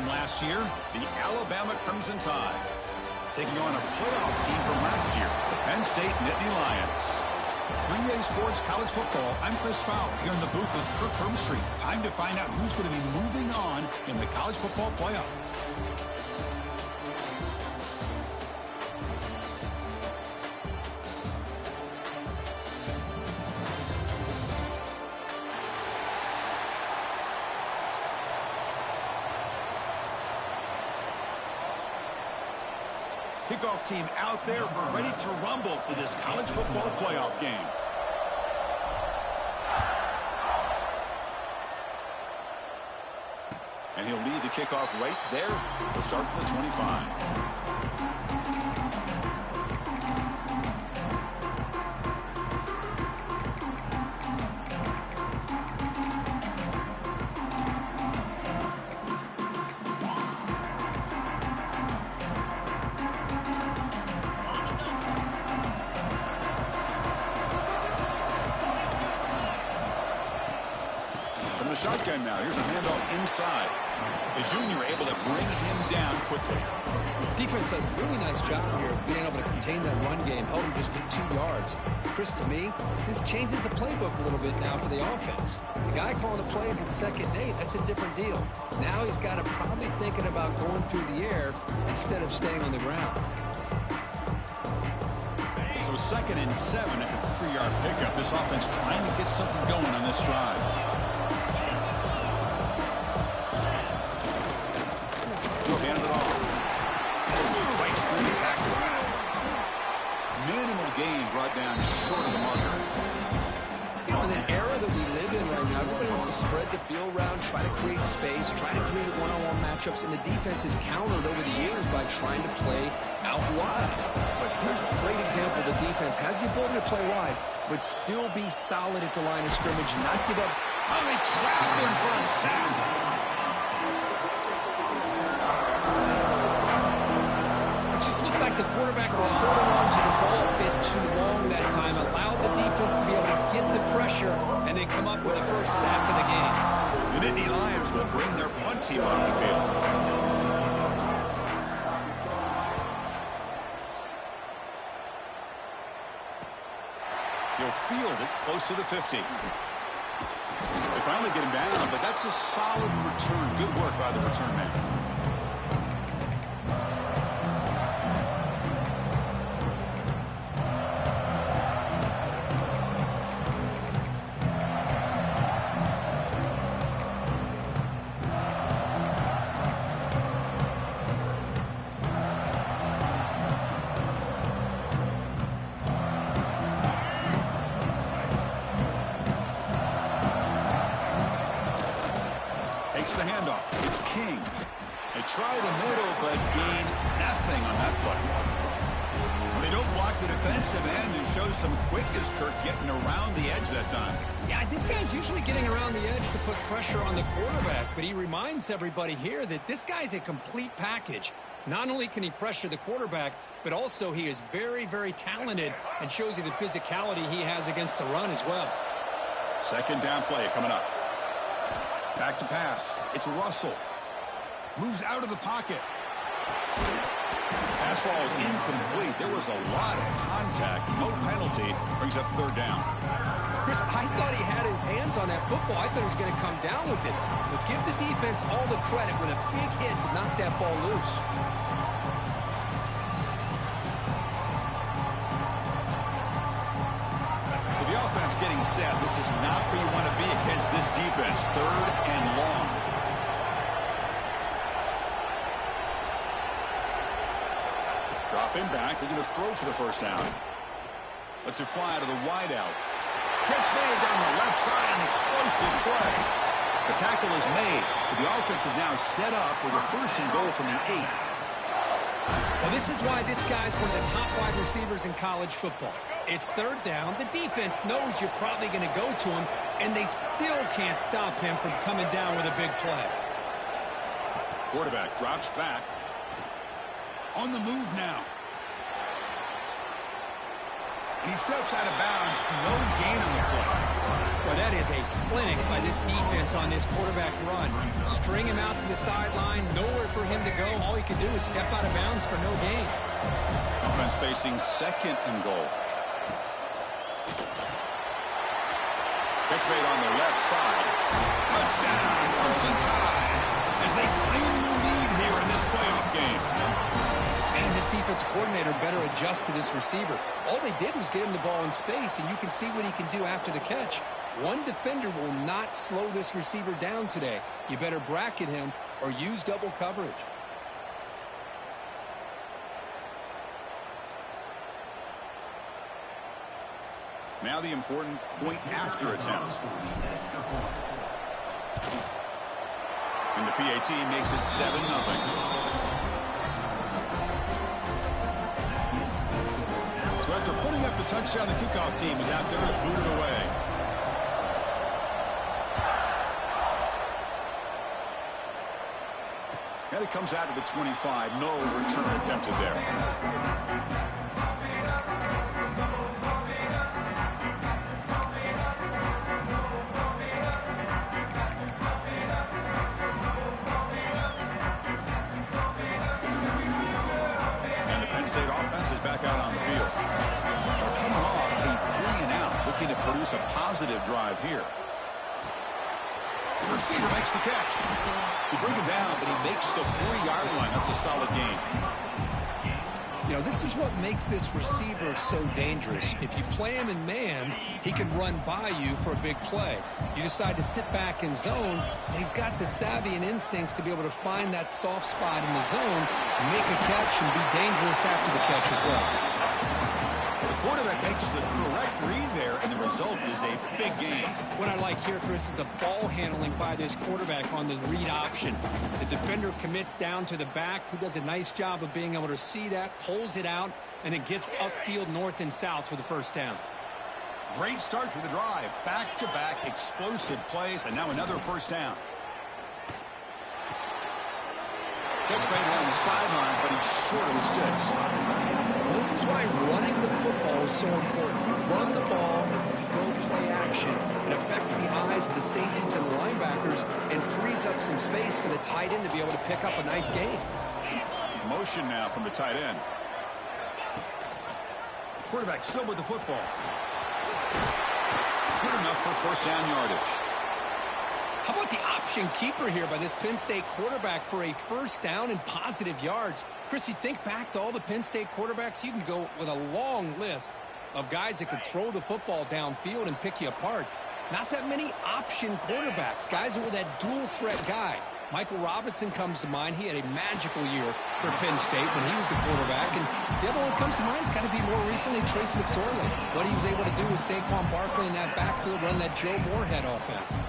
from last year, the Alabama Crimson Tide. Taking on a playoff team from last year, the Penn State Nittany Lions. 3A Sports College Football, I'm Chris Fowler here in the booth with Kirk Hermstreet. Time to find out who's going to be moving on in the college football playoff. Kickoff team out there. We're ready to rumble for this college football playoff game. And he'll lead the kickoff right there. He'll start from the 25. Shotgun now. Here's a handoff inside. The junior able to bring him down quickly. Defense does a really nice job here of being able to contain that run game, held him just to 2 yards. Chris, to me, this changes the playbook a little bit now for the offense. The guy calling the plays at 2nd and 8, that's a different deal. Now he's got to probably thinking about going through the air instead of staying on the ground. So 2nd and 7 at the 3-yard pickup. This offense trying to get something going on this drive. He'll hand it off. Right through the tackle. Minimal gain brought down short of the marker. You know, in the era that we live in right now, everybody wants to spread the field around, try to create space, try to create one-on-one matchups, and the defense is countered over the years by trying to play out wide. But here's a great example. The defense has the ability to play wide, but still be solid at the line of scrimmage, not give up. Oh, they trapped him for a sack. The quarterback was holding on to the ball a bit too long that time, allowed the defense to be able to get the pressure, and they come up with a first sack of the game. The Nittany Lions will bring their punt team on the field. He'll field it close to the 50. They finally get him down, but that's a solid return. Good work by the return man. The handoff. It's King. They try the middle, but gain nothing on that play. Well, they don't block the defensive end and show some quickness, Kirk, getting around the edge that time. Yeah, this guy's usually getting around the edge to put pressure on the quarterback, but he reminds everybody here that this guy's a complete package. Not only can he pressure the quarterback, but also he is very, very talented and shows you the physicality he has against the run as well. 2nd down play coming up. Back to pass. It's Russell. Moves out of the pocket. Pass ball is incomplete. There was a lot of contact. No penalty. Brings up 3rd down. Chris, I thought he had his hands on that football. I thought he was going to come down with it. But give the defense all the credit with a big hit to knock that ball loose. The offense getting set. This is not where you want to be against this defense. 3rd and long. Drop him back. They're going to throw for the 1st down. Lets it fly to the wideout. Catch made down the left side. An explosive play. The tackle is made, but the offense is now set up with a 1st and goal from the 8. Well, this is why this guy's one of the top wide receivers in college football. It's 3rd down. The defense knows you're probably going to go to him, and they still can't stop him from coming down with a big play. Quarterback drops back. On the move now. And he steps out of bounds. No gain on the play. Well, that is a clinic by this defense on this quarterback run. String him out to the sideline, nowhere for him to go. All he could do is step out of bounds for no gain. Offense facing second and goal. Catch made on the left side. Touchdown, Crimson Tide, as they claim the lead here in this playoff game. Man, this defensive coordinator better adjust to this receiver. All they did was get him the ball in space, and you can see what he can do after the catch. One defender will not slow this receiver down today. You better bracket him or use double coverage. Now the important point after attempt. And the PAT makes it 7-0. So after putting up the touchdown, the kickoff team is out there to boot it away. And it comes out to the 25. No return attempted there. State offense is back out on the field. They're coming off a 3-and-out, looking to produce a positive drive here. The receiver makes the catch. He brings him down, but he makes the 4-yard line. That's a solid gain. You know, this is what makes this receiver so dangerous. If you play him in man, he can run by you for a big play. You decide to sit back in zone, and he's got the savvy and instincts to be able to find that soft spot in the zone, make a catch, and be dangerous after the catch as well. The quarterback makes the correct read there, and the result is a big gain. What I like here, Chris, is the ball handling by this quarterback on the read option. The defender commits down to the back. He does a nice job of being able to see that, pulls it out, and then gets upfield north and south for the first down. Great start to the drive. Back-to-back explosive plays, and now another first down. Catch made along the sideline, but he's short of the sticks. This is why running the football is so important. Run the ball, and then you go play action. It affects the eyes of the safeties and the linebackers and frees up some space for the tight end to be able to pick up a nice gain. Motion now from the tight end. Quarterback still with the football. Good enough for first down yardage. How about the option keeper here by this Penn State quarterback for a first down and positive yards? Chris, you think back to all the Penn State quarterbacks, you can go with a long list of guys that could throw the football downfield and pick you apart. Not that many option quarterbacks, guys who were that dual threat guy. Michael Robinson comes to mind. He had a magical year for Penn State when he was the quarterback. And the other one that comes to mind has got to be more recently Trace McSorley. What he was able to do with Saquon Barkley in that backfield, run that Joe Moorhead offense.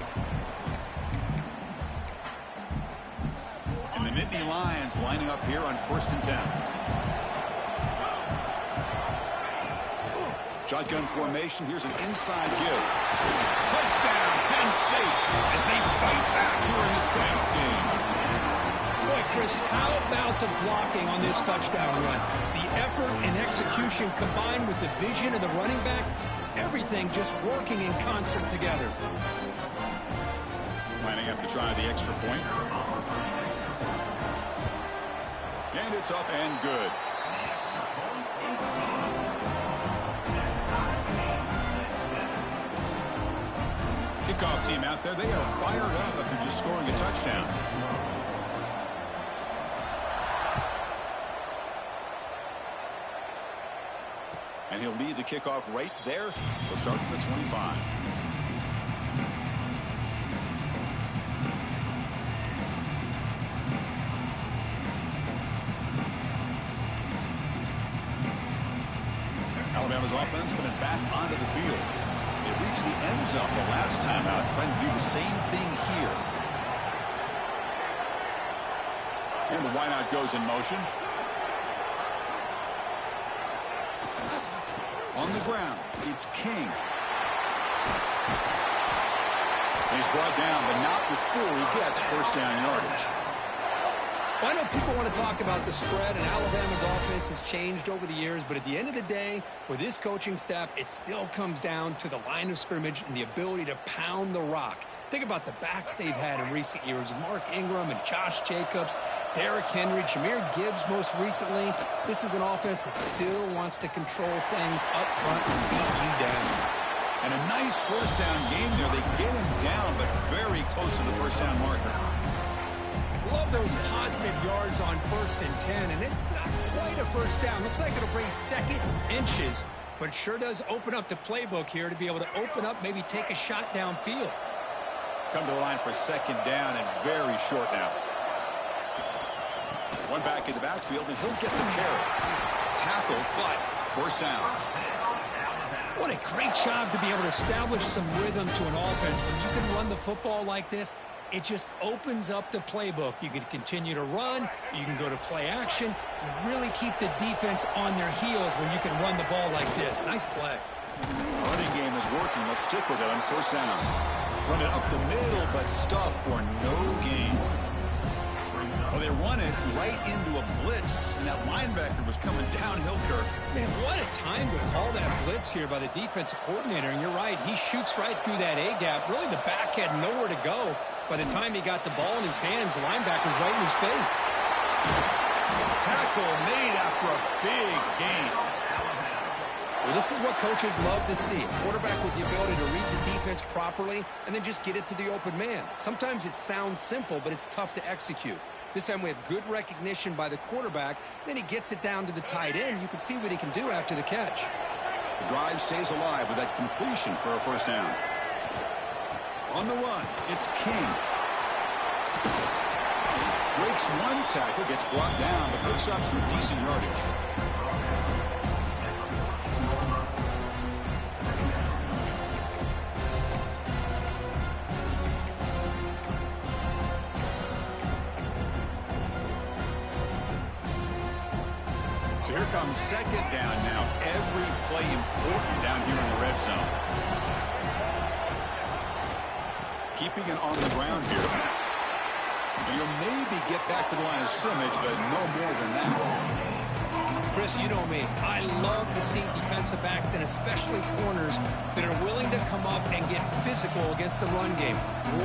And the Nittany Lions lining up here on 1st and 10. Shotgun formation. Here's an inside give. Touchdown, Penn State, as they fight back here in this playoff game. Boy, Chris, how about the blocking on this touchdown run? The effort and execution combined with the vision of the running back, everything just working in concert together. Lining up to try the extra point. And it's up and good. Kickoff team out there, they are fired up after just scoring a touchdown. And he'll lead the kickoff right there. He'll start from the 25. Alabama's offense coming back onto the field. They reached the end zone the last time out, trying to do the same thing here. And the wideout goes in motion. On the ground, it's King. He's brought down, but not before he gets first down yardage. Well, I know people want to talk about the spread, and Alabama's offense has changed over the years, but at the end of the day, with this coaching staff, it still comes down to the line of scrimmage and the ability to pound the rock. Think about the backs they've had in recent years, Mark Ingram and Josh Jacobs, Derrick Henry, Jahmyr Gibbs most recently. This is an offense that still wants to control things up front and beat you down. And a nice first down gain there. They get him down, but very close to the first down marker. Love those positive yards on 1st and 10, and it's not quite a first down. Looks like it'll bring second inches, but sure does open up the playbook here to be able to open up, maybe take a shot downfield. Come to the line for second down and very short now. One back in the backfield, and he'll get the carry. Tackle, but first down. What a great job to be able to establish some rhythm to an offense. When you can run the football like this, it just opens up the playbook. You can continue to run. You can go to play action. You really keep the defense on their heels when you can run the ball like this. Nice play. Running game is working. Let's stick with it on first down. Run it up the middle, but stuff for no gain. Well, they run it right into a blitz, and that linebacker was coming downhill, Kirk. Man, what a time to call that blitz here by the defensive coordinator. And you're right, he shoots right through that A-gap. Really, the back had nowhere to go. By the time he got the ball in his hands, the linebacker's right in his face. Tackle made after a big gain. Well, this is what coaches love to see. A quarterback with the ability to read the defense properly and then just get it to the open man. Sometimes it sounds simple, but it's tough to execute. This time we have good recognition by the quarterback. Then he gets it down to the tight end. You can see what he can do after the catch. The drive stays alive with that completion for a first down. On the run, it's King. Breaks one tackle, gets brought down, but picks up some decent yardage. So here comes second down now. Every play important down here in the red zone. Keeping it on the ground here. You'll maybe get back to the line of scrimmage, but no more than that. Chris, you know me. I love to see defensive backs and especially corners that are willing to come up and get physical against the run game.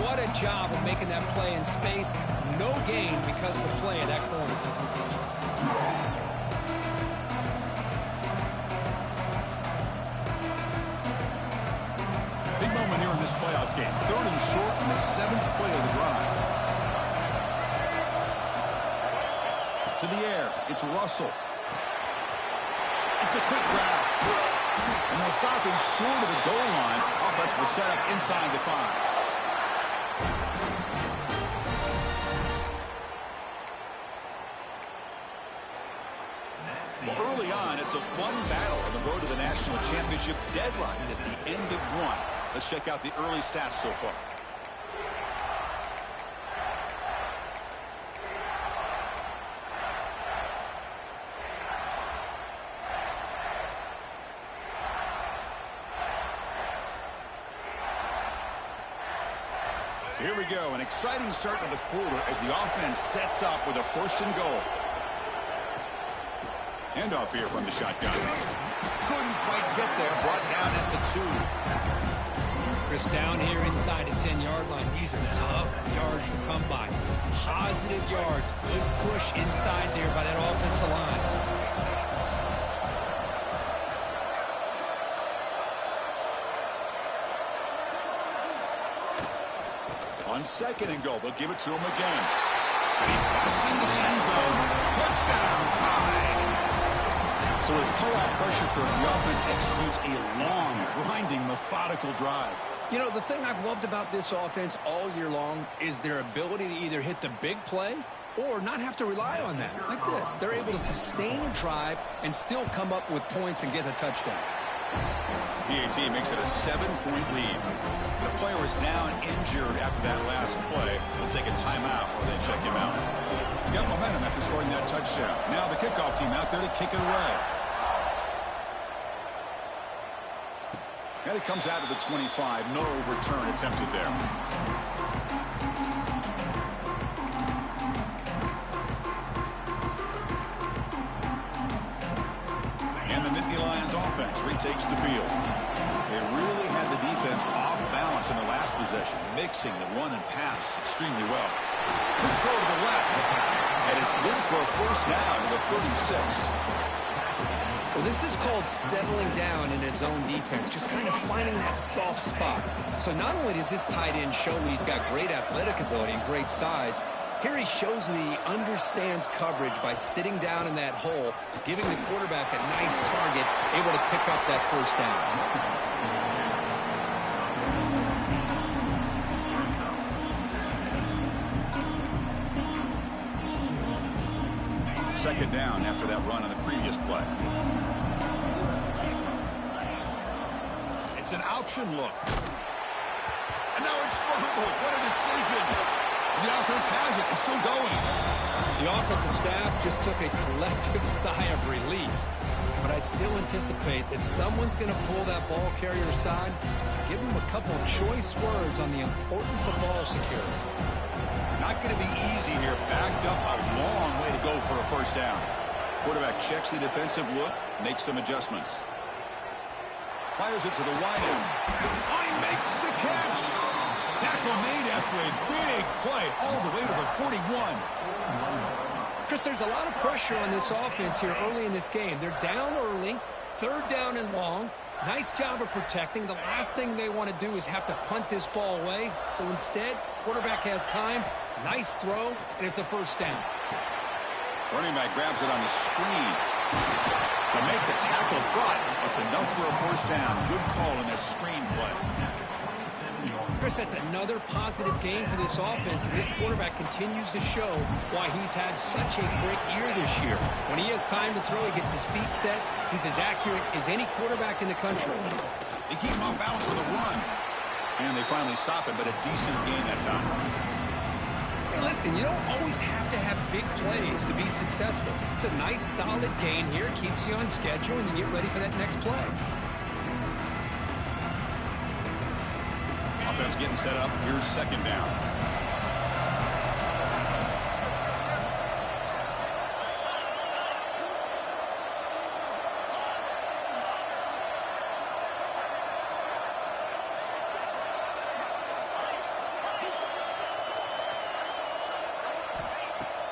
What a job of making that play in space. No gain because of the play of that corner. Big moment here in this playoff game. 3rd and short in the 7th play of the drive. To the air, it's Russell. It's a quick grab. And they'll stop him short of the goal line. Offense will set up inside the 5. Well, early on, it's a fun battle on the road to the national championship deadline at the end of one. Let's check out the early stats so far. Here we go, an exciting start to the quarter as the offense sets up with a 1st and goal. Handoff here from the shotgun. Couldn't quite get there, brought down at the 2. Chris, down here inside the 10-yard line, these are tough yards to come by. Positive yards, good push inside there by that offensive line. On 2nd and goal, they'll give it to him again. And he busts into the end zone. Touchdown, tied. So with playoff pressure, the offense executes a long, grinding, methodical drive. You know, the thing I've loved about this offense all year long is their ability to either hit the big play or not have to rely on that. Like this, they're able to sustain a drive and still come up with points and get a touchdown. PAT makes it a 7-point lead. The player is down injured after that last play. They'll take a timeout or they check him out. He got momentum after scoring that touchdown. Now the kickoff team out there to kick it away. And it comes out of the 25. No return attempted there. Lions offense retakes the field. They really had the defense off balance in the last possession, mixing the run and pass extremely well. Good throw to the left, and it's good for a first down to the 36. Well, this is called settling down in his own defense, just kind of finding that soft spot. So not only does this tight end show that he's got great athletic ability and great size, here he shows that he understands coverage by sitting down in that hole, giving the quarterback a nice target, able to pick up that first down. Second down after that run on the previous play. It's an option look. And now it's fumbled. What a decision. The offense has it. It's still going. The offensive staff just took a collective sigh of relief. But I'd still anticipate that someone's going to pull that ball carrier aside, give him a couple of choice words on the importance of ball security. Not going to be easy here. Backed up a long way to go for a first down. Quarterback checks the defensive look, makes some adjustments. Fires it to the wide end. Oh, he makes the catch. Tackle made after a big play all the way to the 41. Chris, there's a lot of pressure on this offense here early in this game. They're down early, third down and long. Nice job of protecting. The last thing they want to do is have to punt this ball away. So instead, quarterback has time. Nice throw, and it's a first down. Running back grabs it on the screen to make the tackle, but it's enough for a first down. Good call in this screen play. Chris, that's another positive game for this offense, and this quarterback continues to show why he's had such a great year this year. When he has time to throw, he gets his feet set. He's as accurate as any quarterback in the country. They keep him off balance with a run. And they finally stop it, but a decent gain that time. Hey, listen, you don't always have to have big plays to be successful. It's a nice, solid gain here. Keeps you on schedule, and you get ready for that next play. Offense getting set up. Here's second down.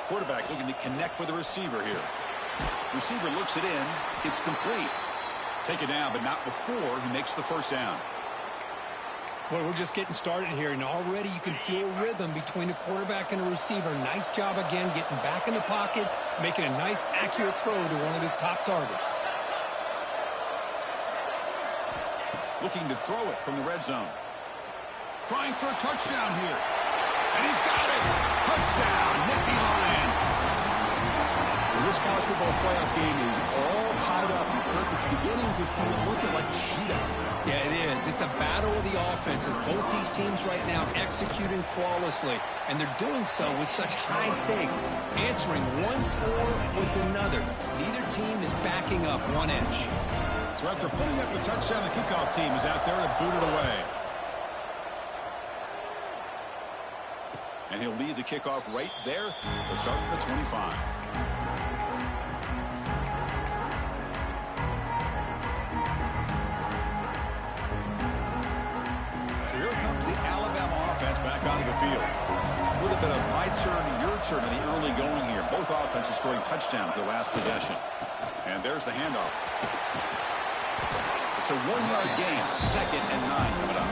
Quarterback looking to connect with the receiver here. Receiver looks it in. It's complete. Take it down, but not before he makes the first down. Well, we're just getting started here, and already you can feel rhythm between a quarterback and a receiver. Nice job again getting back in the pocket, making a nice, accurate throw to one of his top targets. Looking to throw it from the red zone. Trying for a touchdown here. And he's got it. Touchdown, Nittany Lions. Well, this college football playoff game is all tied up. It's beginning to feel a little bit like a shootout. Yeah, it is. It's a battle of the offenses. Both these teams right now executing flawlessly, and they're doing so with such high stakes, answering one score with another. Neither team is backing up one inch. So after putting up a touchdown, the kickoff team is out there to boot it away. And he'll lead the kickoff right there to start at the 25. Back onto the field. A little bit of my turn, your turn in the early going here. Both offenses scoring touchdowns their last possession. And there's the handoff. It's a 1-yard gain. 2nd and 9 coming up.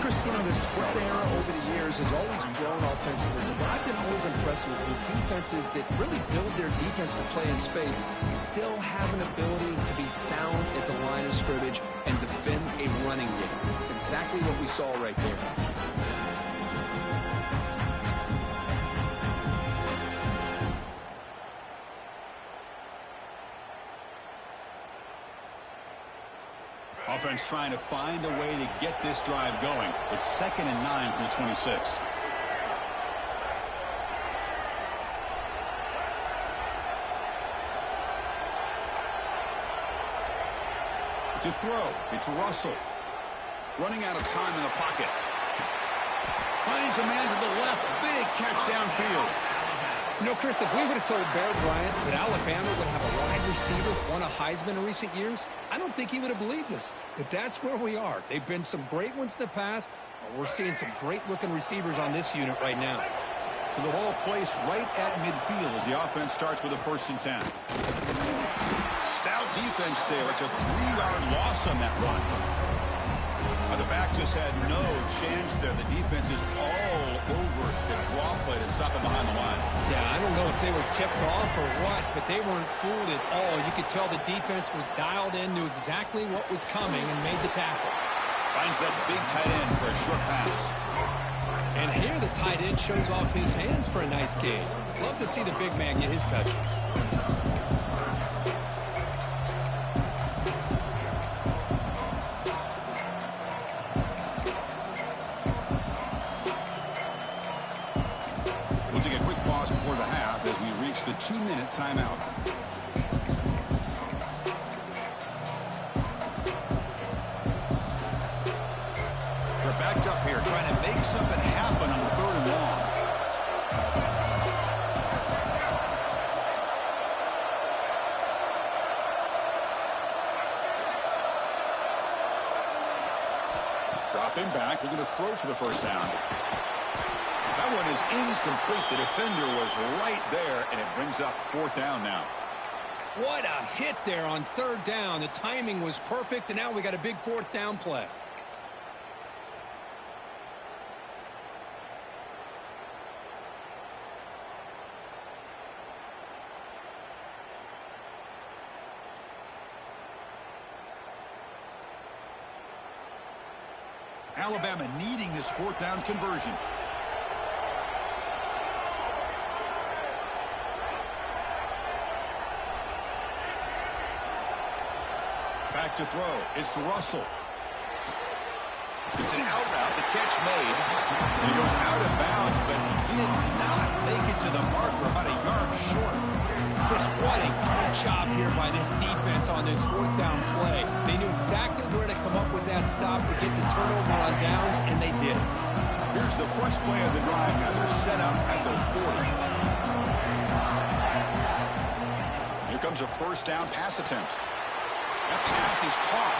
Chris, you know, the spread era over the years has always grown offensively, but I've been always impressed with defenses that really build their defense to play in space, still have an ability to be sound at the line of scrimmage and defend a running game. It's exactly what we saw right there. Offense trying to find a way to get this drive going. It's 2nd and 9 from the 26. To throw, it's Russell. Running out of time in the pocket. Finds a man to the left. Big catch downfield. You know, Chris, if we would have told Bear Bryant that Alabama would have a wide receiver that won a Heisman in recent years, I don't think he would have believed us. But that's where we are. They've been some great ones in the past, but we're seeing some great-looking receivers on this unit right now. So the ball placed right at midfield as the offense starts with a 1st and 10. Stout defense there. It's a 3-yard loss on that run. The back just had no chance there. The defense is all over the draw play to stop him behind the line. Yeah, I don't know if they were tipped off or what, but they weren't fooled at all. You could tell the defense was dialed in, knew exactly what was coming, and made the tackle. Finds that big tight end for a short pass. And here the tight end shows off his hands for a nice gain. Love to see the big man get his touches. We'll take a quick pause before the half as we reach the 2-minute timeout. We're backed up here trying to make something happen on 3rd and long. Dropping back, looking to throw for the 1st down. That one is incomplete. The defender was right there, and it brings up 4th down now. What a hit there on 3rd down. The timing was perfect, and now we got a big 4th down play. Alabama needing this 4th down conversion. Back to throw. It's Russell. It's an out route. The catch made. He goes out of bounds, but he did not make it to the marker, about a yard short. Chris, what a great job here by this defense on this 4th down play. They knew exactly where to come up with that stop to get the turnover on downs, and they did it. Here's the first play of the drive now. They're set up at their 40. Here comes a 1st down pass attempt. That pass is caught.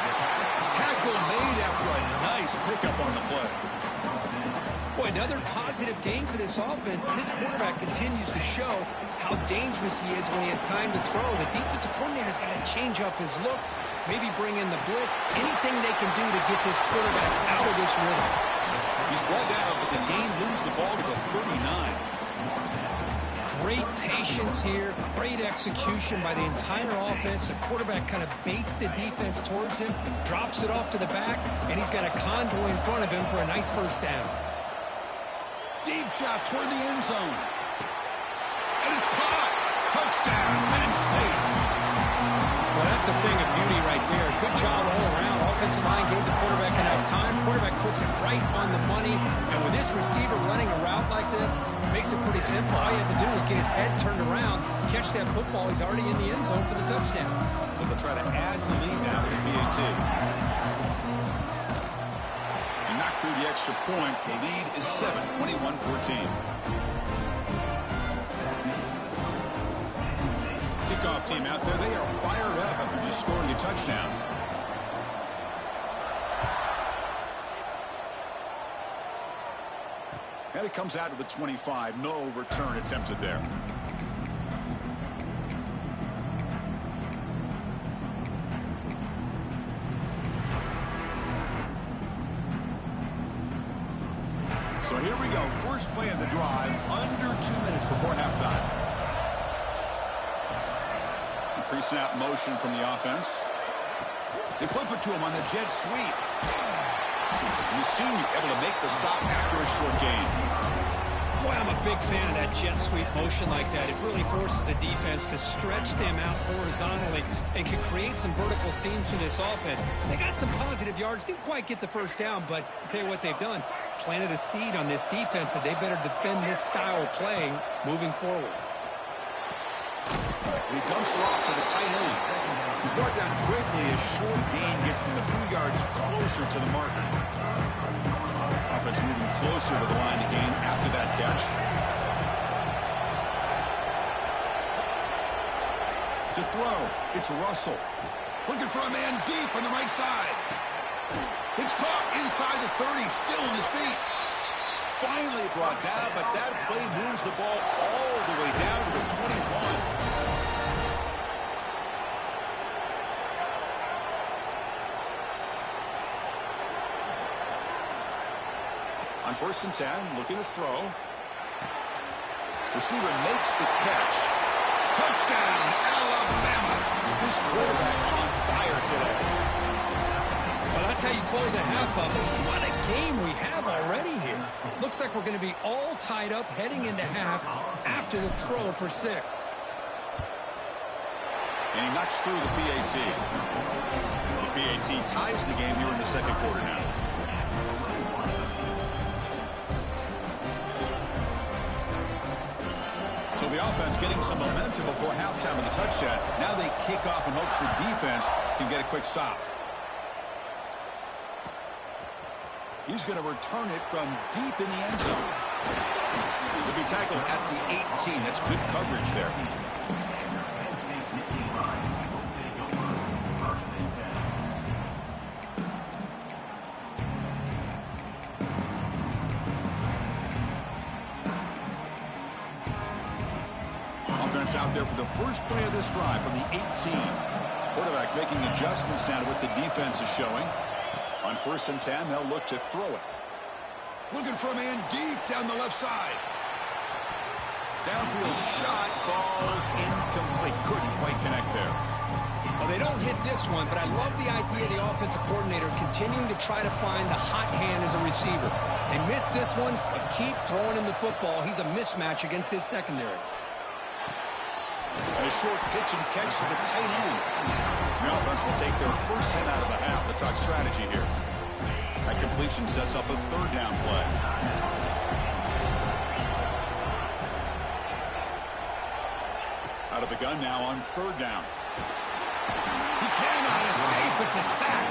Tackle made after a nice pickup on the play. Boy, another positive gain for this offense. This quarterback continues to show how dangerous he is when he has time to throw. The defensive coordinator's got to change up his looks, maybe bring in the blitz, anything they can do to get this quarterback out of this rhythm. He's brought down, but the game moves the ball to the 39. Great patience here, great execution by the entire offense. The quarterback kind of baits the defense towards him, drops it off to the back, and he's got a convoy in front of him for a nice 1st down. Deep shot toward the end zone. And it's caught. Touchdown, Penn State. Well, that's a thing of beauty right there. Good job all around. Offensive line gave the quarterback enough time. Quarterback puts it right on the money. And with this receiver running a route like this, it makes it pretty simple. All you have to do is get his head turned around, catch that football. He's already in the end zone for the touchdown. So they'll try to add the lead now with a PAT. And knock through the extra point. The lead is 7, 21-14. Kickoff team out there, they are fired up after just scoring a touchdown. And it comes out to the 25. No return attempted there. So here we go. First play of the drive, under 2 minutes before halftime. Pre-snap motion from the offense. They flip it to him on the jet sweep. And the senior able to make the stop after a short gain. Boy, I'm a big fan of that jet sweep motion like that. It really forces the defense to stretch them out horizontally and can create some vertical seams for this offense. They got some positive yards. Didn't quite get the 1st down, but I'll tell you what they've done. Planted a seed on this defense that they better defend this style of play moving forward. He dumps it off to the tight end. He's brought down quickly. A short gain gets them a few yards closer to the marker. Offense moving closer to the line to gain after that catch. To throw, it's Russell. Looking for a man deep on the right side. It's caught inside the 30, still on his feet. Finally brought down, but that play moves the ball all the way down to the 21. On 1st and 10, looking to throw. Receiver makes the catch. Touchdown, Alabama. This quarterback on fire today. Well, that's how you close a half of it. What a game we have already here. Looks like we're going to be all tied up heading into half after the throw for 6. And he knocks through the PAT. The PAT ties the game here in the second quarter now. So the offense getting some momentum before halftime of the touchdown. Now they kick off in hopes the defense can get a quick stop. He's going to return it from deep in the end zone. He'll be tackled at the 18. That's good coverage there. Offense out there for the first play of this drive from the 18. Quarterback making adjustments now to what the defense is showing. On 1st and 10, they'll look to throw it. Looking for a man deep down the left side. Downfield shot falls incomplete. Couldn't quite connect there. Well, they don't hit this one, but I love the idea of the offensive coordinator continuing to try to find the hot hand as a receiver. They missed this one, but keep throwing him the football. He's a mismatch against his secondary. And a short pitch and catch to the tight end. The offense will take their first hit out of the half. The talk strategy here. That completion sets up a 3rd down play. Out of the gun now on 3rd down. He cannot escape. It's a sack.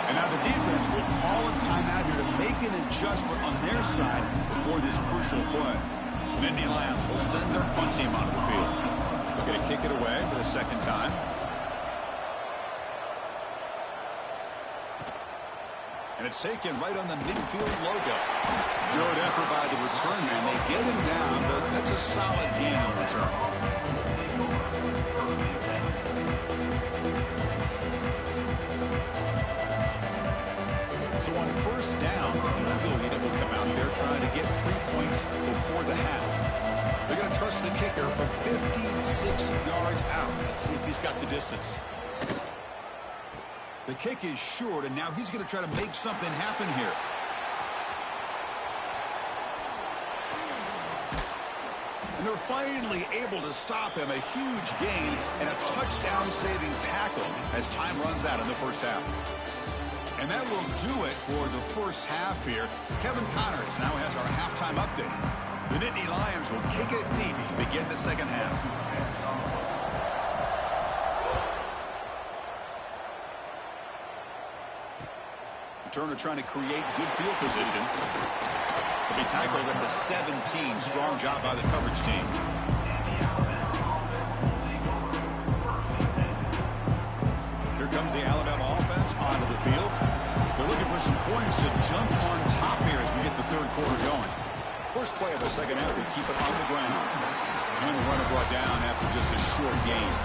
And now the defense will call a timeout here to make an adjustment on their side before this crucial play. Nittany Lions will send their punt team onto the field. They're going to kick it away for the 2nd time. And it's taken right on the midfield logo. Good effort by the return man. They get him down, but that's a solid gain on return. So on 1st down, the field goal unit will come out there trying to get 3 points before the half. They're going to trust the kicker from 56 yards out. Let's see if he's got the distance. The kick is short, and now he's going to try to make something happen here. And they're finally able to stop him. A huge gain and a touchdown-saving tackle as time runs out in the first half. And that will do it for the first half here. Kevin Connors now has our halftime update. The Nittany Lions will kick it deep to begin the second half. Turner trying to create good field position. He'll be tackled at the 17. Strong job by the coverage team. Here comes the Alabama offense onto the field. They're looking for some points to jump on top here as we get the 3rd quarter going. First play of the second half, they keep it on the ground. And the runner brought down after just a short gain.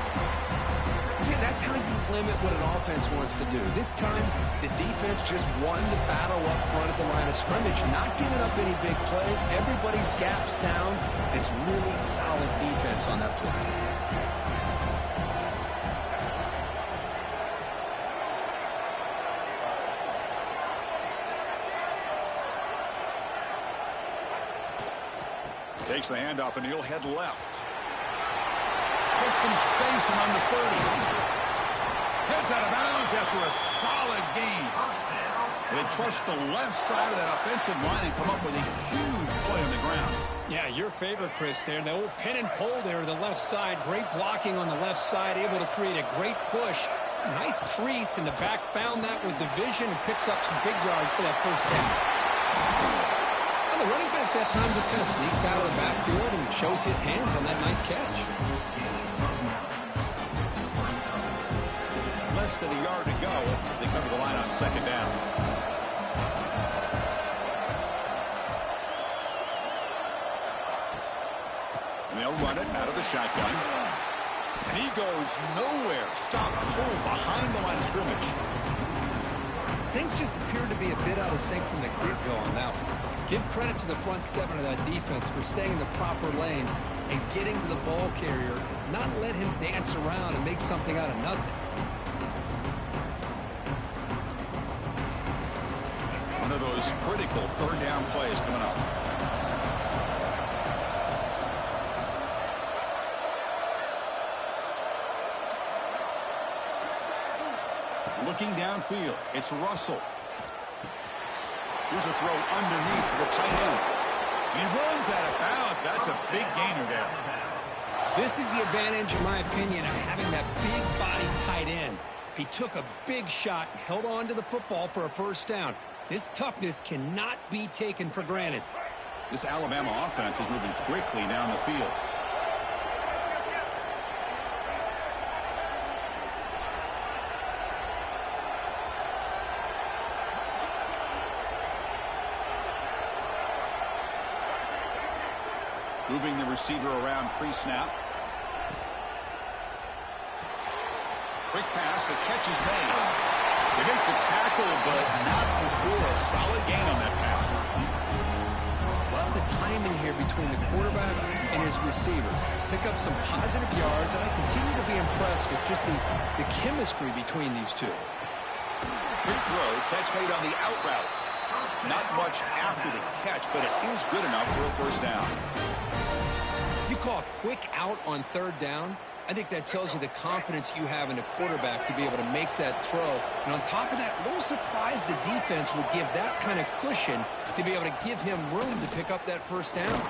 See, that's how you limit what an offense wants to do. This time, the defense just won the battle up front at the line of scrimmage, not giving up any big plays. Everybody's gap sound. It's really solid defense on that play. Takes the handoff, and he'll head left. Gets some space among the 30. Heads out of bounds after a solid gain. They trust the left side of that offensive line and come up with a huge play on the ground. Yeah, your favorite, Chris, there. The old pin and pull there to the left side. Great blocking on the left side, able to create a great push. Nice crease, and the back found that with the vision and picks up some big yards for that first down. And the running back that time just kind of sneaks out of the backfield and shows his hands on that nice catch. less than a yard to go as they come to the line on second down. And they'll run it out of the shotgun. And he goes nowhere. Stop pull behind the line of scrimmage. Things just appeared to be a bit out of sync from the get-go on that one. Give credit to the front seven of that defense for staying in the proper lanes and getting to the ball carrier, not let him dance around and make something out of nothing. One of those critical third down plays coming up. Looking downfield, it's Russell. Here's a throw underneath to the tight end. He runs out of bounds. That's a big gainer there. This is the advantage, in my opinion, of having that big body tight end. He took a big shot, held on to the football for a first down. This toughness cannot be taken for granted. This Alabama offense is moving quickly down the field. Moving the receiver around pre-snap. Quick pass, the catch is made. They make the tackle, but not before a solid gain on that pass. Love the timing here between the quarterback and his receiver. Pick up some positive yards, and I continue to be impressed with just the chemistry between these two. Quick throw, catch made on the out route. Not much after the catch, but it is good enough for a first down. You call a quick out on third down? I think that tells you the confidence you have in a quarterback to be able to make that throw. And on top of that, a little surprised the defense would give that kind of cushion to be able to give him room to pick up that first down.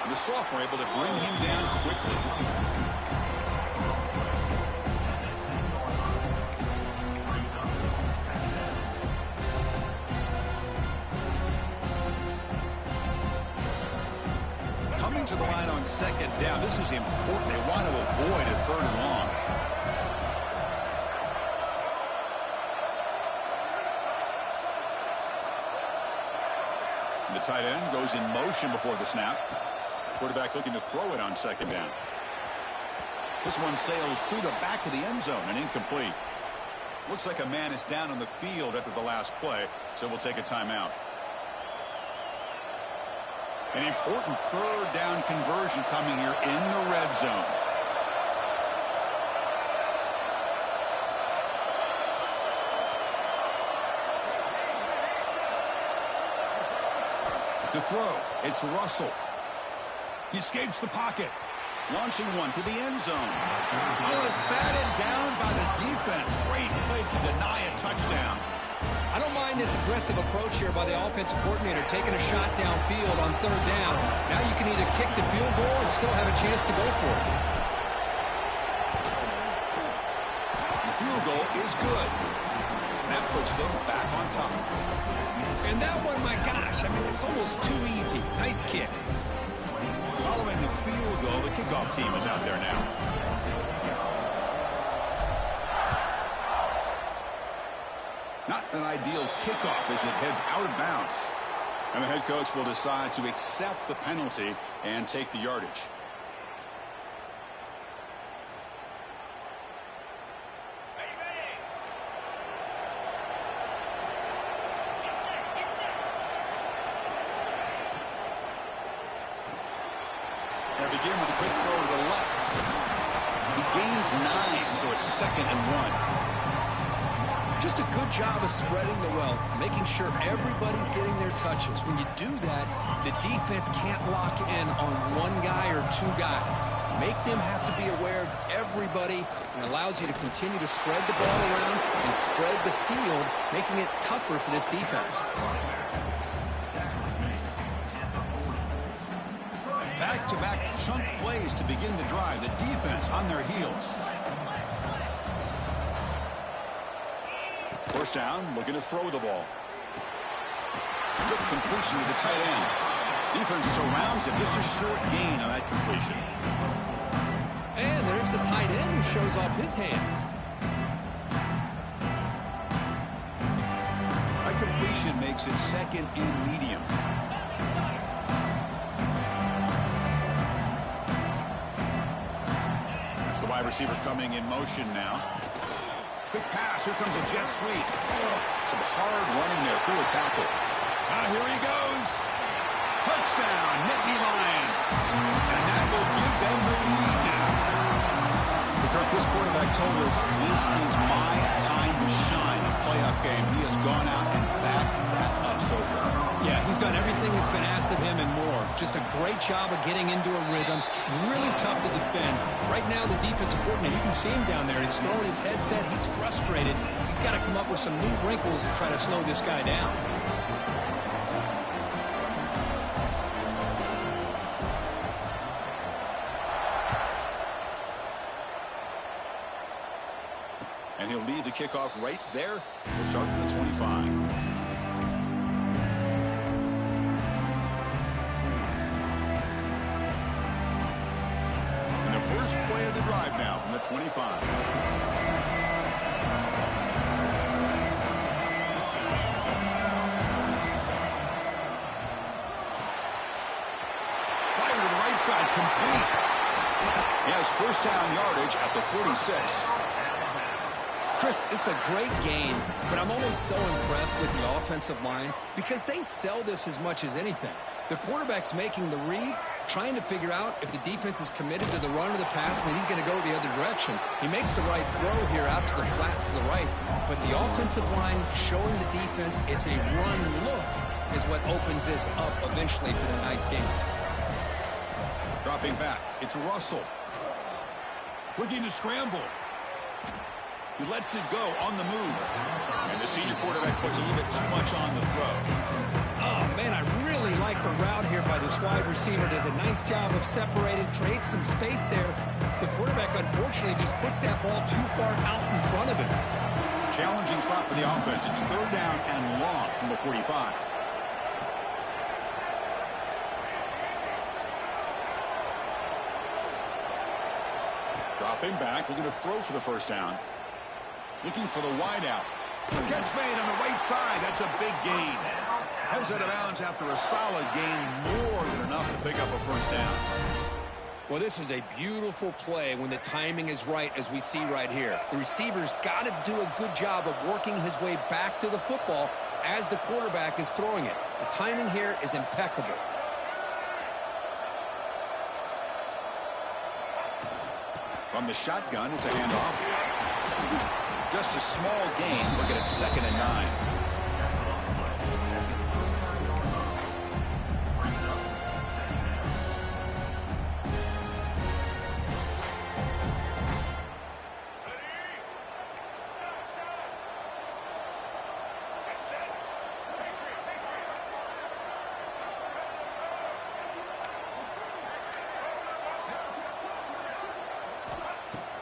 And the sophomore able to bring him down quickly. To the line on second down. This is important. They want to avoid a third and long. And the tight end goes in motion before the snap. Quarterback looking to throw it on second down. This one sails through the back of the end zone and incomplete. Looks like a man is down on the field after the last play, so we'll take a timeout. An important third down conversion coming here in the red zone. To throw, it's Russell. He escapes the pocket. Launching one to the end zone. Oh, it's batted down by the defense. Great play to deny a touchdown. I don't mind this aggressive approach here by the offensive coordinator, taking a shot downfield on third down. Now you can either kick the field goal or still have a chance to go for it. The field goal is good. That puts them back on top. And that one, my gosh, I mean, it's almost too easy. Nice kick. Following the field goal, the kickoff team is out there now. Not an ideal kickoff as it heads out of bounds. And the head coach will decide to accept the penalty and take the yardage. They begin with a quick throw to the left. He gains 9, so it's 2nd and 1. Just a good job of spreading the wealth, making sure everybody's getting their touches. When you do that, the defense can't lock in on one guy or two guys. Make them have to be aware of everybody, and allows you to continue to spread the ball around and spread the field, making it tougher for this defense. Back-to-back chunk plays to begin the drive. The defense on their heels. First down, looking to throw the ball. Good completion to the tight end. Defense surrounds him. Just a short gain on that completion. And there's the tight end who shows off his hands. completion makes it second and medium. That's the wide receiver coming in motion now. Quick pass. Here comes a jet sweep. Some hard running there through a tackle. Here he goes. Touchdown, Nittany Lions. And that will give them the lead now. Kirk, this quarterback told us this is my time to shine. A playoff game. He has gone out and backed that up so far. Yeah, he's done everything that's been asked of him and more. Just a great job of getting into a rhythm. Really tough to defend. Right now, the defensive coordinator, you can see him down there. He's throwing his headset. He's frustrated. He's got to come up with some new wrinkles to try to slow this guy down. And he'll lead the kickoff right there. We'll start from the 25. And the first play of the drive now from the 25. Fire to the right side, complete. He has first down yardage at the 46. Chris, it's a great game, but I'm always so impressed with the offensive line because they sell this as much as anything. The quarterback's making the read, trying to figure out if the defense is committed to the run or the pass, and then he's going to go the other direction. He makes the right throw here out to the flat to the right, but the offensive line showing the defense it's a run look is what opens this up eventually for the nice game. Dropping back, it's Russell. Looking to scramble. He lets it go on the move. And the senior quarterback puts a little bit too much on the throw. Oh, man, I really like the route here by this wide receiver. Does a nice job of separating, creates some space there. The quarterback, unfortunately, just puts that ball too far out in front of him. Challenging spot for the offense. It's third down and long from the 45. Dropping back, looking to throw for the first down. Looking for the wideout. Catch made on the right side. That's a big gain. Heads out of bounds after a solid gain, more than enough to pick up a first down. Well, this is a beautiful play when the timing is right, as we see right here. The receiver's got to do a good job of working his way back to the football as the quarterback is throwing it. The timing here is impeccable. From the shotgun, it's a handoff. Just a small gain. Looking at 2nd and 9.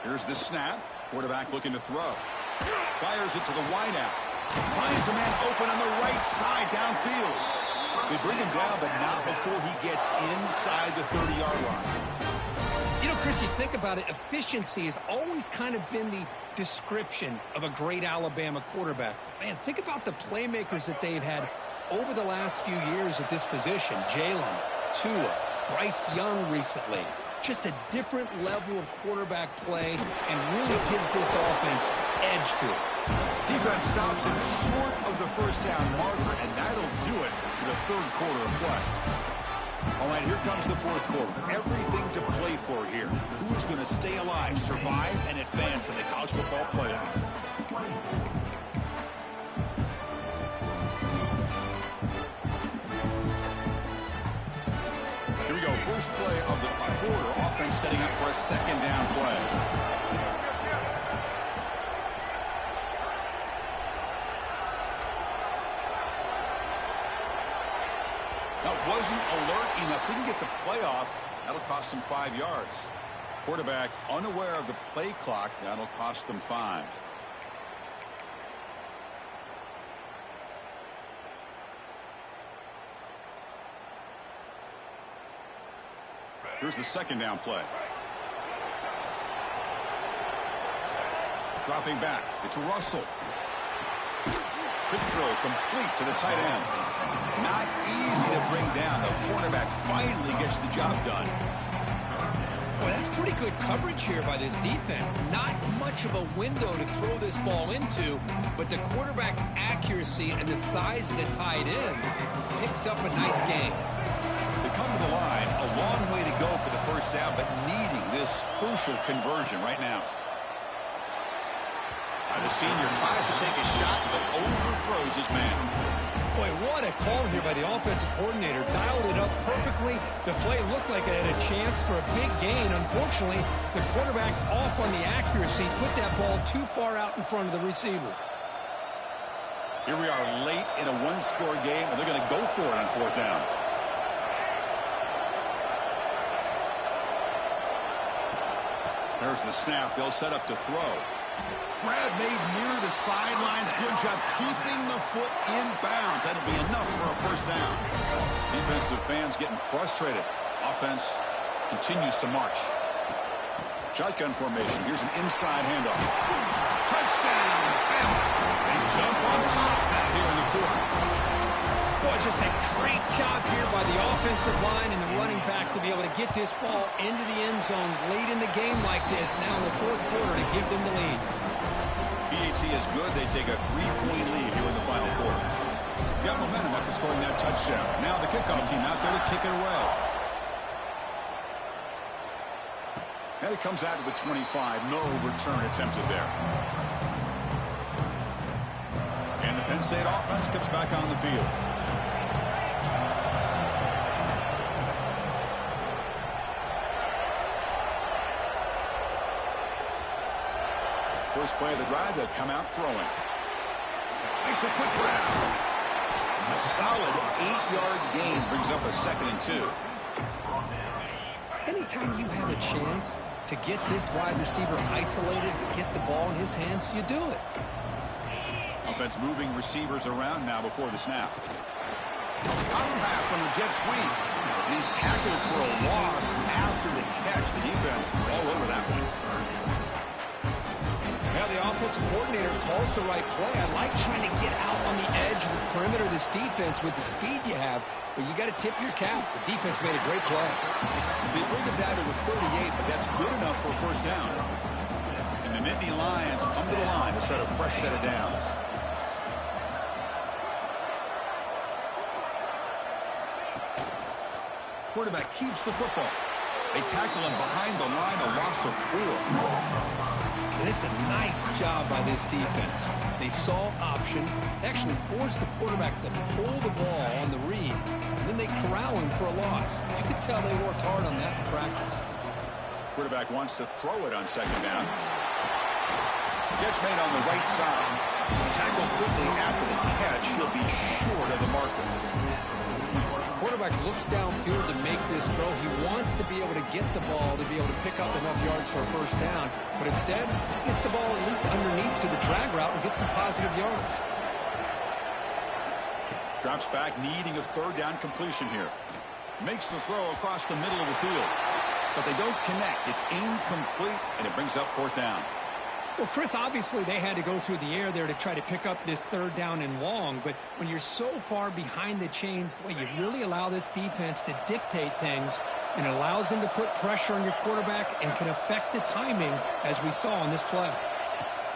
Here's the snap. Quarterback looking to throw. Fires it to the wideout. Finds a man open on the right side downfield. They bring him down, but not before he gets inside the 30-yard line. You know, Chris, you think about it, efficiency has always kind of been the description of a great Alabama quarterback. But man, think about the playmakers that they've had over the last few years at this position. Jalen, Tua, Bryce Young recently. Just a different level of quarterback play and really gives this offense edge to it. Defense stops him short of the first down marker, and that'll do it for the third quarter of play. All right, here comes the fourth quarter. Everything to play for here. Who's going to stay alive, survive, and advance in the college football playoff? Here we go. First play of the quarter. Offense setting up for a second down play. That wasn't alert enough. Didn't get the play off. That'll cost him 5 yards. Quarterback unaware of the play clock. That'll cost them 5. Here's the second down play. Dropping back. It's Russell. Quick throw complete to the tight end. Not easy to bring down. The quarterback finally gets the job done. Well, that's pretty good coverage here by this defense. Not much of a window to throw this ball into, but the quarterback's accuracy and the size of the tight end picks up a nice gain. They come to the line, a long way to go for the first down, but needing this crucial conversion right now. The senior tries to take a shot, but overthrows his man. Boy, what a call here by the offensive coordinator. Dialed it up perfectly. The play looked like it had a chance for a big gain. Unfortunately, the quarterback off on the accuracy, put that ball too far out in front of the receiver. Here we are late in a one-score game, and they're going to go for it on fourth down. There's the snap. They'll set up to throw. Grab made near the sidelines. Good job keeping the foot in bounds. That'll be enough for a first down. Defensive fans getting frustrated. Offense continues to march. Shotgun formation. Here's an inside handoff. Touchdown! They jump on top now here in the fourth. Boy, just a great job here by the offensive line and the running back to be able to get this ball into the end zone late in the game like this, now in the fourth quarter, to give them the lead. BAT is good. They take a 3-point lead here in the final quarter. Got momentum after scoring that touchdown. Now the kickoff team out there to kick it away. And it comes out to the 25. No return attempted there. And the Penn State offense comes back on the field. First play of the drive, they'll come out throwing. Makes a quick grab. A solid 8-yard gain brings up a 2nd and 2. Anytime you have a chance to get this wide receiver isolated, to get the ball in his hands, you do it. Offense moving receivers around now before the snap. Power pass on the jet sweep. And he's tackled for a loss after the catch. The defense all over that one. Now the offensive coordinator calls the right play. I like trying to get out on the edge of the perimeter of this defense with the speed you have, but you got to tip your cap. The defense made a great play. They bring it down to the 38, but that's good enough for a first down. And the Nittany Lions come to the line to set a fresh set of downs. Quarterback keeps the football. They tackle him behind the line, a loss of 4. And it's a nice job by this defense. They saw option, actually forced the quarterback to pull the ball on the read, and then they corral him for a loss. You could tell they worked hard on that in practice. Quarterback wants to throw it on 2nd down. Catch made on the right side. Tackled quickly after the catch. He'll be short of the marker. Quarterback looks downfield to make this throw. He wants to be able to get the ball to be able to pick up enough yards for a first down. But instead, he gets the ball at least underneath to the drag route and gets some positive yards. Drops back, needing a 3rd down completion here. Makes the throw across the middle of the field. But they don't connect. It's incomplete, and it brings up 4th down. Well, Chris, obviously they had to go through the air there to try to pick up this 3rd down and long, but when you're so far behind the chains, boy, you really allow this defense to dictate things, and it allows them to put pressure on your quarterback and can affect the timing, as we saw on this play.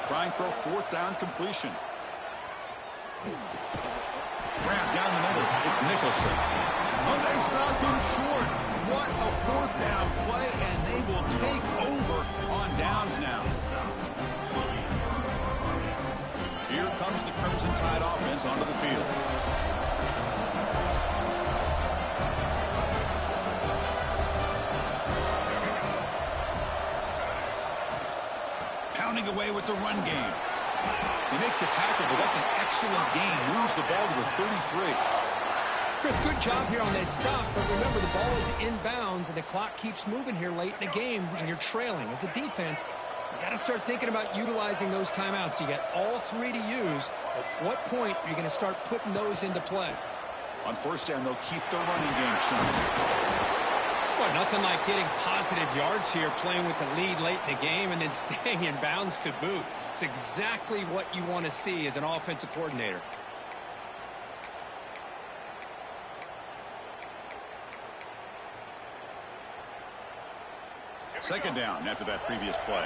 Trying for a 4th down completion. Grab down the middle. It's Nicholson. Oh, they stopped him short. What a 4th down play, and they will take over on downs now. Here comes the Crimson Tide offense onto the field. Pounding away with the run game. They make the tackle, but that's an excellent gain. Moves the ball to the 33. Chris, good job here on that stop, but remember the ball is inbounds and the clock keeps moving here late in the game and you're trailing. As a defense, you got to start thinking about utilizing those timeouts. You got all 3 to use. At what point are you going to start putting those into play? On first down, they'll keep the running game churning. Well, nothing like getting positive yards here, playing with the lead late in the game and then staying in bounds to boot. It's exactly what you want to see as an offensive coordinator. Second down after that previous play.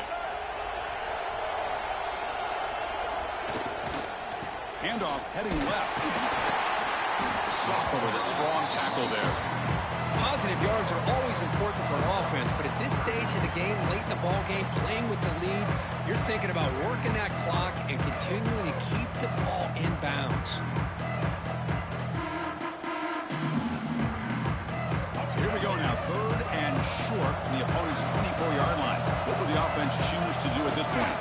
Handoff heading left. Soppa with a strong tackle there. Positive yards are always important for an offense, but at this stage of the game, late in the ball game, playing with the lead, you're thinking about working that clock and continuing to keep the ball in bounds. So here we go now, third and short from the opponent's 24-yard line. What will the offense choose to do at this point?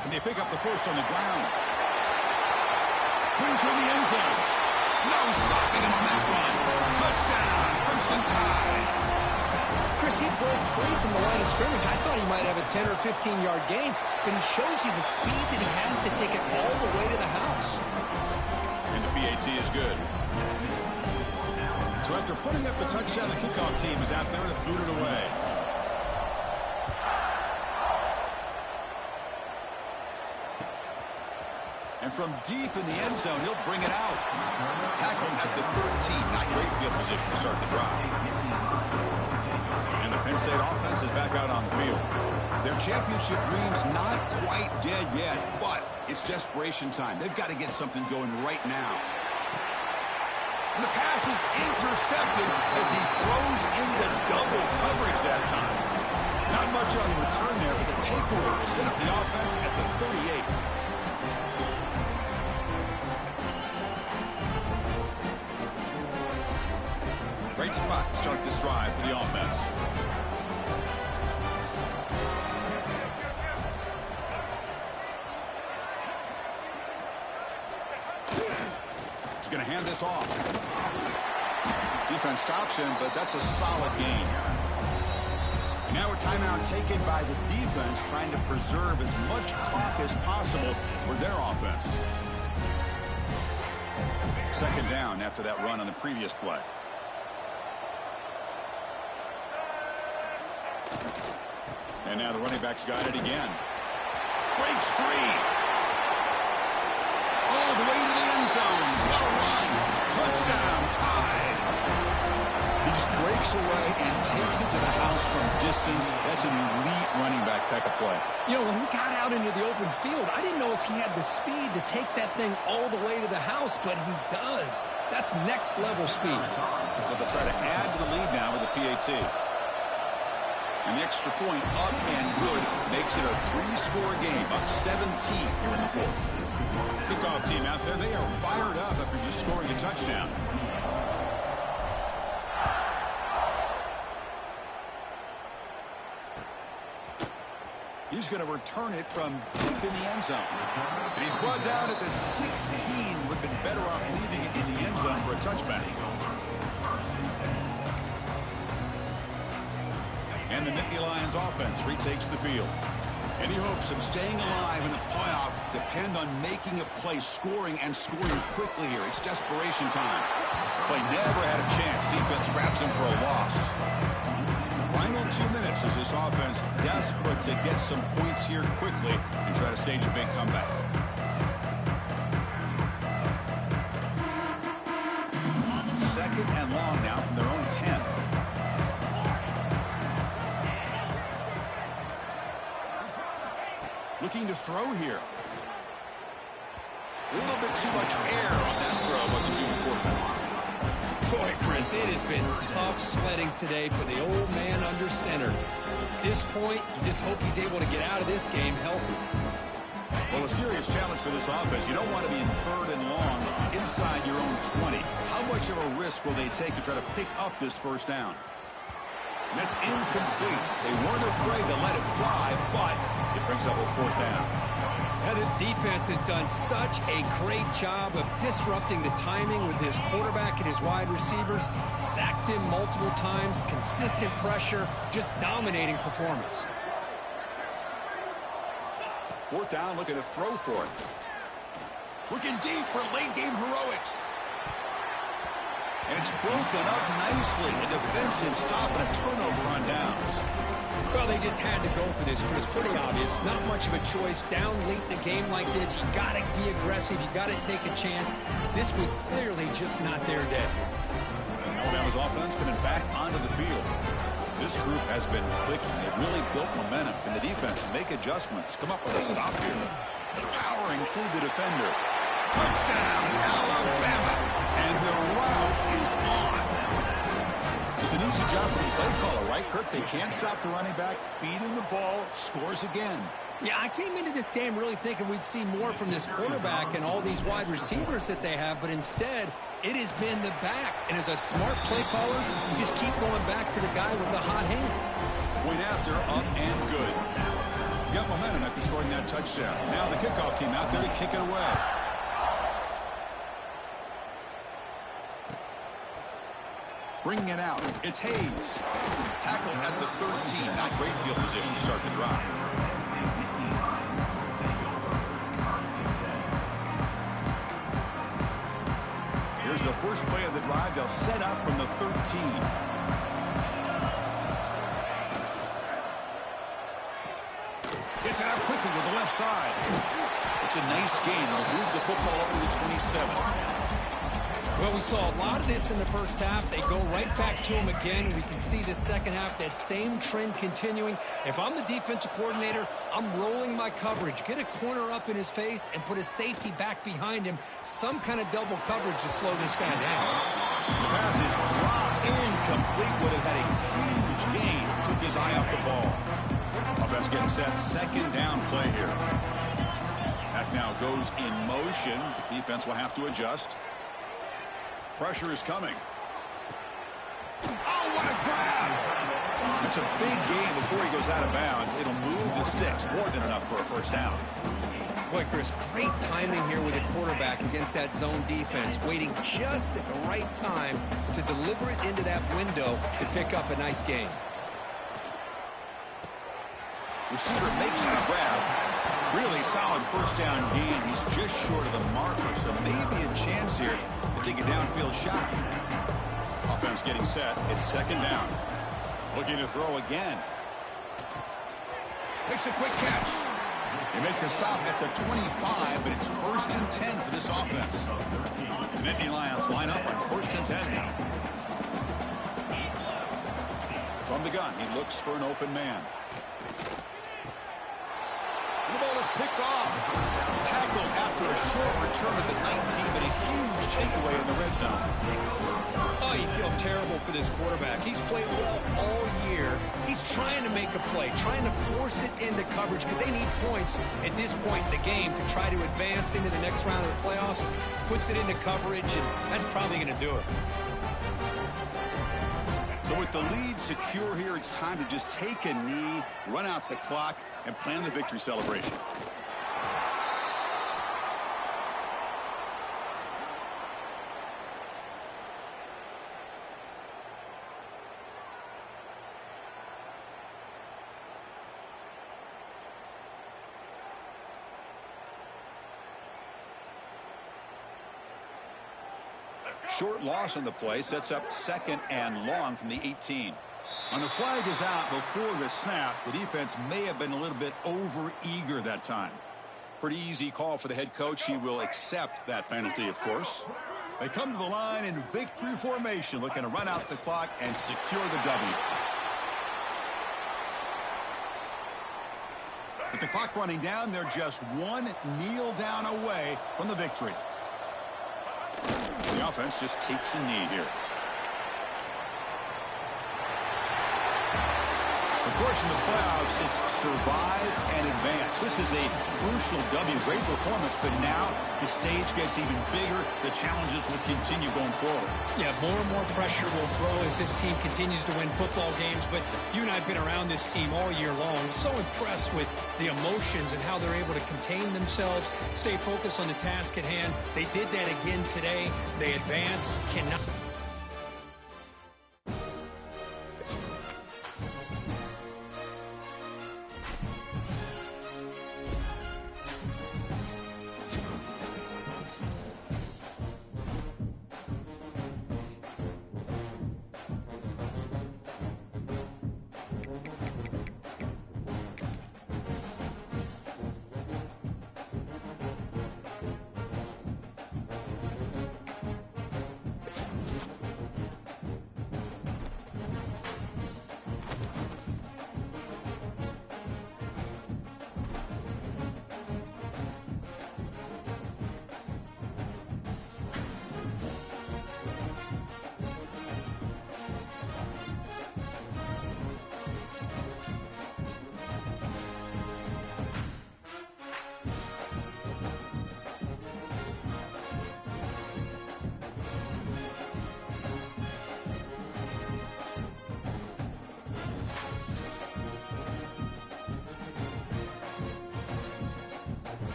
Can they pick up the first on the ground? Bring to the end zone. No stopping him on that run. Touchdown, Crimson Tide. Chris, he broke free from the line of scrimmage. I thought he might have a 10 or 15-yard gain, but he shows you the speed that he has to take it all the way to the house. And the PAT is good. So after putting up a touchdown, the kickoff team is out there to boot it away. And from deep in the end zone, he'll bring it out. Tackled at the 13. Not great field position to start the drive. And the Penn State offense is back out on the field. Their championship dreams not quite dead yet, but it's desperation time. They've got to get something going right now. And the pass is intercepted as he throws into double coverage that time. Not much on the return there, but the takeaway set up the offense at the 38. Great spot to start this drive for the offense. He's going to hand this off. Defense stops him, but that's a solid gain. And now a timeout taken by the defense, trying to preserve as much clock as possible for their offense. Second down after that run on the previous play. And now the running back's got it again. Breaks free. All the way to the end zone. What a run. Touchdown, Tide. He just breaks away and takes it to the house from distance. That's an elite running back type of play. You know, when he got out into the open field, I didn't know if he had the speed to take that thing all the way to the house, but he does. That's next level speed. So they'll try to add to the lead now with the PAT. An extra point up and good makes it a three-score game, up 17 here in the fourth. Kickoff team out there, they are fired up after just scoring a touchdown. He's going to return it from deep in the end zone. And he's brought down at the 16. Would have been better off leaving it in the end zone for a touchback. And the Nittany Lions offense retakes the field. Any hopes of staying alive in the playoff depend on making a play, scoring, and scoring quickly here. It's desperation time. Play never had a chance. Defense grabs him for a loss. Final 2 minutes as this offense desperate to get some points here quickly and try to stage a big comeback. Second and long now from their own 10. Looking to throw here. A little bit too much air on that throw by the junior quarterback. Boy, Chris, it has been tough sledding today for the old man under center. At this point, you just hope he's able to get out of this game healthy. Well, a serious challenge for this offense. You don't want to be in third and long inside your own 20. How much of a risk will they take to try to pick up this first down? And that's incomplete. They weren't afraid to let it fly, but it brings up a fourth down. Now, this defense has done such a great job of disrupting the timing with his quarterback and his wide receivers. Sacked him multiple times, consistent pressure, just dominating performance. Fourth down, looking to throw for it. Looking deep for late game heroics. And it's broken up nicely. A defensive stop and a turnover on downs. Well, they just had to go for this, Chris. Pretty obvious. Not much of a choice. Down late in the game like this, you got to be aggressive. You got to take a chance. This was clearly just not their day. Alabama's offense coming back onto the field. This group has been clicking. They've really built momentum. Can the defense make adjustments? Come up with a stop here. Powering through the defender. Touchdown, Alabama. And the route is on. It's an easy job for the play caller, right, Kirk? They can't stop the running back, feed him the ball, scores again. Yeah, I came into this game really thinking we'd see more from this quarterback and all these wide receivers that they have, but instead, it has been the back. And as a smart play caller, you just keep going back to the guy with the hot hand. Point after, up and good. You got momentum after scoring that touchdown. Now the kickoff team out there to kick it away. Bringing it out, it's Hayes. Tackle at the 13. Not great field position to start the drive. Here's the first play of the drive. They'll set up from the 13. Gets it out quickly to the left side. It's a nice gain. They'll move the football up to the 27. Well, we saw a lot of this in the first half. They go right back to him again. We can see the second half, that same trend continuing. If I'm the defensive coordinator, I'm rolling my coverage. Get a corner up in his face and put a safety back behind him. Some kind of double coverage to slow this guy down. The pass is dropped, incomplete. Would have had a huge gain. Took his eye off the ball. Offense getting set. Second down play here. That now goes in motion. The defense will have to adjust. Pressure is coming. Oh, what a grab! It's a big gain before he goes out of bounds. It'll move the sticks. More than enough for a first down. Boy, Chris, great timing here with the quarterback against that zone defense. Waiting just at the right time to deliver it into that window to pick up a nice gain. Receiver makes the grab. Really solid first down gain. He's just short of the marker, so maybe a chance here to take a downfield shot. Offense getting set. It's second down. Looking to throw again. Makes a quick catch. They make the stop at the 25, but it's first and 10 for this offense. The Nittany Lions line up on first and 10 now. From the gun, he looks for an open man. The ball is picked off. Tackled after a short return at the 19, but a huge takeaway in the red zone. Oh, you feel terrible for this quarterback. He's played well all year. He's trying to make a play, trying to force it into coverage because they need points at this point in the game to try to advance into the next round of the playoffs. Puts it into coverage, and that's probably going to do it. So with the lead secure here, it's time to just take a knee, run out the clock, and plan the victory celebration. Short loss on the play sets up second and long from the 18. When the flag is out before the snap, the defense may have been a little bit over-eager that time. Pretty easy call for the head coach. He will accept that penalty, of course. They come to the line in victory formation, looking to run out the clock and secure the W. With the clock running down, they're just one kneel down away from the victory. The offense just takes a knee here. Of course, in the playoffs, it's survive and advance. This is a crucial W. Great performance, but now the stage gets even bigger. The challenges will continue going forward. Yeah, more and more pressure will grow as this team continues to win football games. But you and I have been around this team all year long. So impressed with the emotions and how they're able to contain themselves, stay focused on the task at hand. They did that again today. They advance, cannot...